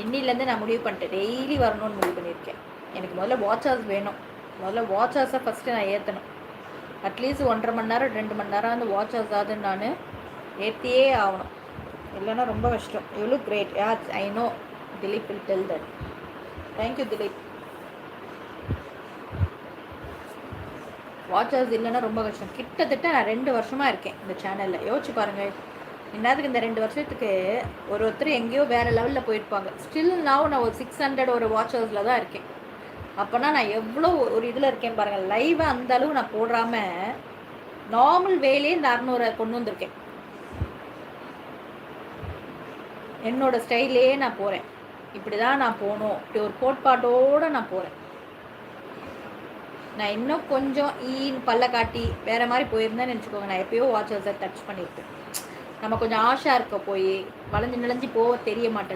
இன்னிலேருந்து நான் முடிவு பண்ணிட்டேன், டெய்லி வரணும்னு முடிவு பண்ணியிருக்கேன். எனக்கு முதல்ல வாட்ச் ஹவர்ஸ் வேணும். முதல்ல வாட்ச் ஹவர்ஸை ஃபஸ்ட்டு நான் ஏற்றணும். அட்லீஸ்ட் 1.5 மணி நேரம் 2 மணி நேரம் அந்த வாட்ச் ஹவர்ஸ் ஆகுது நான் ஏற்றியே ஆகணும். இல்லைன்னா ரொம்ப கஷ்டம். You look great. Yeah, I know. Dilip will tell that. Thank you Dilip. Watch hours இல்லைன்னா ரொம்ப கஷ்டம். கிட்டத்தட்ட நான் 2 வருஷமாக இருக்கேன் இந்த சேனலில். யோசிச்சு பாருங்கள். என்னதுக்கு இந்த 2 வருஷத்துக்கு ஒருத்தர் எங்கேயோ வேறு லெவலில் போயிருப்பாங்க. ஸ்டில் நான் ஒரு 600 ஒரு வாட்ச் ஹவர்ஸில் தான் இருக்கேன். அப்போனா நான் எவ்வளோ ஒரு இதில் இருக்கேன் பாருங்கள். லைவாக அந்த அளவு நான் போடாமல் நார்மல் வேலையே இந்த 600 கொண்டு வந்திருக்கேன். என்னோட ஸ்டைல்லையே நான் போகிறேன். இப்படி தான் நான் போகணும், இப்படி ஒரு கோட்பாட்டோடு நான் போகிறேன். நான் இன்னும் கொஞ்சம் பல்ல காட்டி வேறு மாதிரி போயிருந்தேன்னு நினச்சிக்கோங்க, நான் எப்போயோ வாட்ச் ஹவர்ஸை டச் பண்ணியிருப்பேன். நம்ம கொஞ்சம் ஆஷா இருக்க போய் வளைஞ்சு நிலஞ்சி போக தெரிய மாட்டேன்.